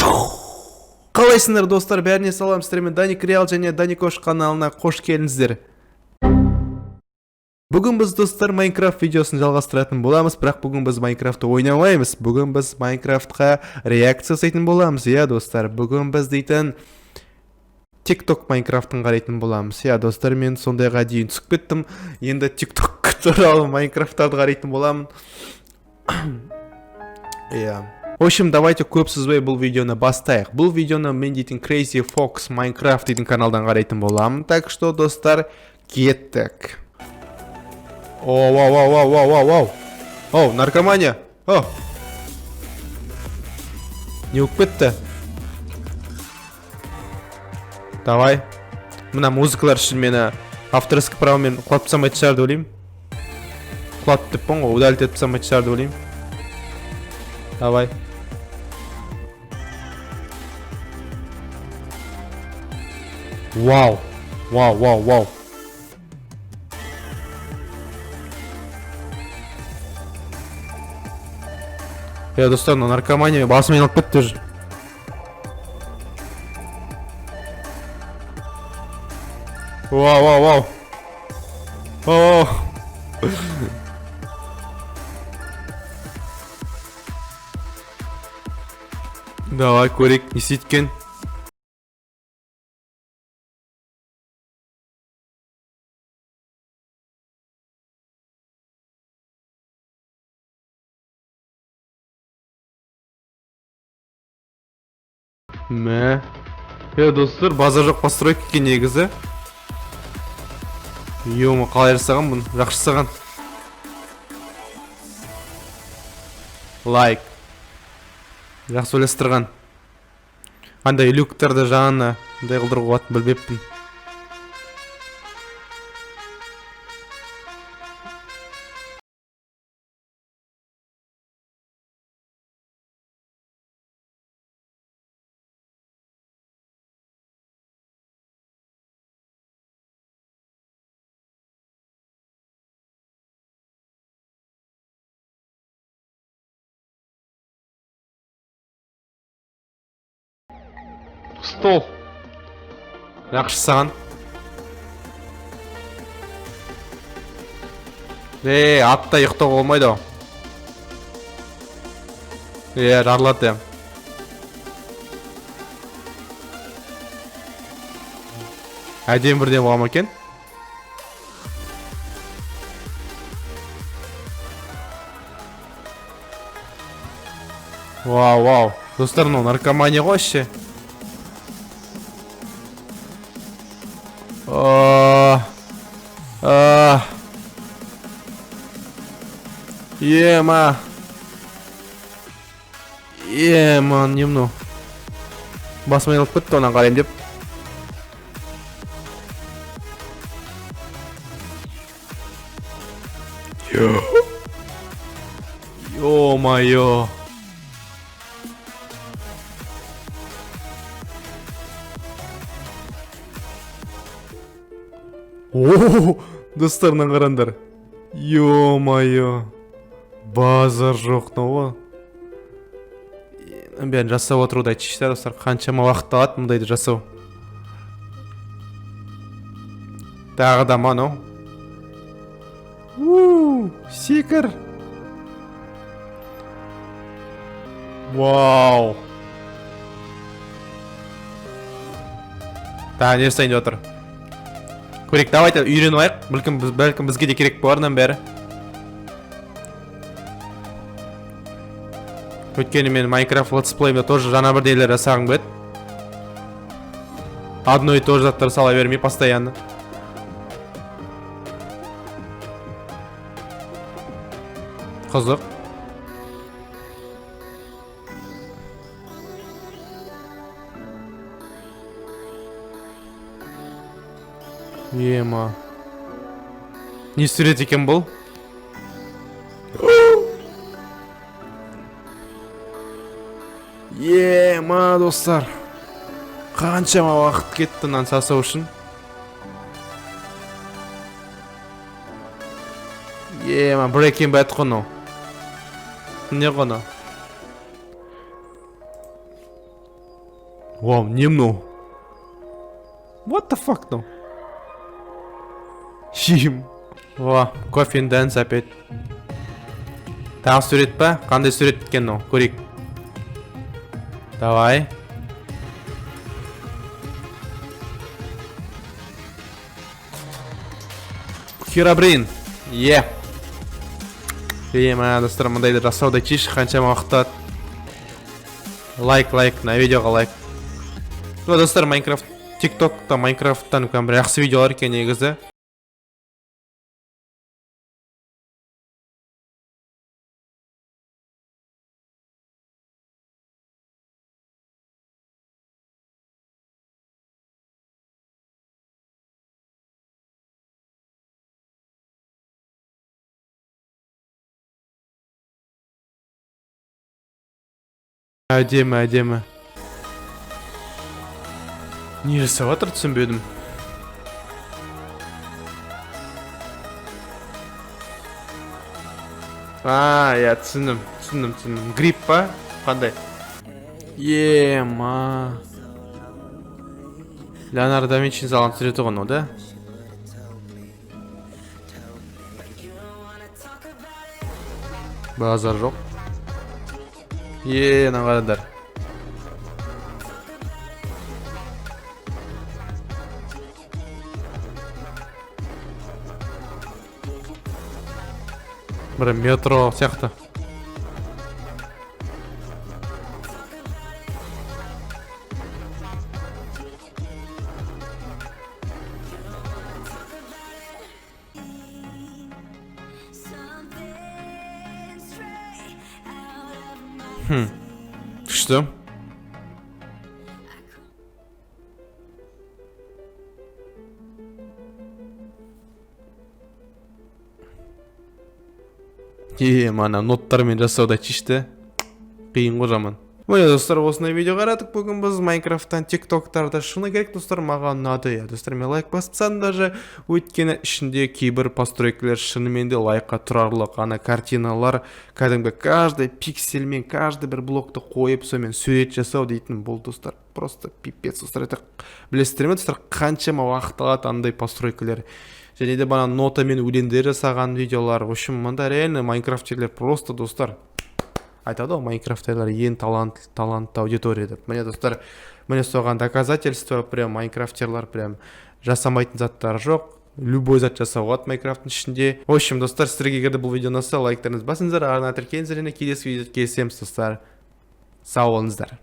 Қалайсыңдар достар, бәріне салам, сіздермен Даник Реал және Даникош каналына қош келдіңіздер. Бүгін біз достар Майнкрафт видеосын жалғастыратын боламыз, бірақ бүгін біз Майнкрафтты ойнамаймыз. Бүгін біз Майнкрафтқа реакция жасайтын боламыз. Иә достар, бүгін біз дейтін TikTok Майнкрафтын қарайтын боламыз. Иә достар, мен сондайға дейін түсіп кеттім. Енді TikTok туралы Майнкрафттарды қарайтын боламын. Иә. В общем, давайте көп сөзбей бұл видеоны бастайық. Бұл видеоны мен дейтін Crazy Fox Minecraft дейтін каналдан қарайтын боламын. Так что, достар, кеттік. Оу, наркомания. Не өп кетті? Давай. Мына музыкалар үшін мені авторский правомен құлап тастамайтын шығар деп ойлаймын. Құлап деппін ғой, удалить етіп тастамайтын шығар деп ойлаймын. Давай. Вау. Я достар, наркомания басымен алып кетті жүр. Вау. Давай, көрейік, не істейді. Достар, базар жоқ постройка екен негізі. Ема, қалай жасаған бұны? Жақсы жасаған. Лайк. Жақсы ойластырған. Андай люктарды жағына қылдырғы қуатын білбеппін. Стол. Жақсы саған. Атта ұйықтауға болмайды. Жарылады. Әдем бірден болам екен. Вау. Достар, наркомания ғой ше. Не мұны. Басымен алып кетті, онан қарайын деп. Йо-майо. Достарынан қарандар. Йо-майо. Базар жоқ науы. Бәрін жасау отыруды айтшыштар, достар. Қаншама уақыт алады мұндайды жасау. Тағы да мано. Секір. Вау. Тағы не жасайын деп отыр. Көрек, давайте үйреніп алайық. Бәлкім бізге де керек боларынан бәрі. Өткені мен Майнкрафт летсплейімде тоже жаңа бір дейлер жасағым бет. Одно и то же заттар сала бермей постоянно. Қызық. Ема. Не сурет екен бұл? Ема, достар. Қаншама уақыт кетті нан сасау үшін. Ема, Breaking Bad құны. Не құны? Вау, не мынау? What the fuck no? Шим. Ва, кофе dance опять. Тағы сурет па? Қандай сурет екен мынау? Көрейік. Давай. Херабрин. Е. Мына достар, мындайды жасауды чеш қаншама уақыт. Лайк на видеоға лайк. Достар, Майнкрафт, TikTok'та Майнкрафттан бір жақсы видеолар екен негізі. Әдемі. Не жасап жатыр түсінбедім. Я түсіндім. Грипп па? Қандай? Ема. Леонардо да Винчи салған суреті ғой мынау, да? Базар жоқ. Мына қараңдар. Бір метро сияқты. Күшті. Мана ноттармен жасауда чешті. Қиын ғой жаман. Міне достар, осындай видео қарадық бүгін біз Майнкрафттан, TikToktарда. Шыны керек достар, маған ұнады. Достар, мен лайк бассам даже, өйткені ішінде кейбір постройкалар шынымен де лайкқа тұрарлық. Ана картиналар, кәдімгі каждый пиксельмен, каждый бір блокты қойып, сонымен сурет жасау дейтін бұл достар. Просто пипец достар. Білесіздер ме достар, қаншама уақыт алады андай постройкалар. Және де бана нотамен өлеңдер жасаған видеолар. В общем, мында реально майнкрафтерлер просто достар. Айтады ғой, майнкрафтерлер ең талантты аудитория деп. Міне достар, міне соған доказательство, прям майнкрафтерлер прям жасамайтын заттар жоқ. Любой зат жасауға болады майнкрафттың ішінде. В общем, достар, сіздерге егер де бұл видео ұнаса, лайктарыңызды басыңыздар, арна тіркеліңіздер, келесі видеода кездесеміз достар. Сау болыңыздар.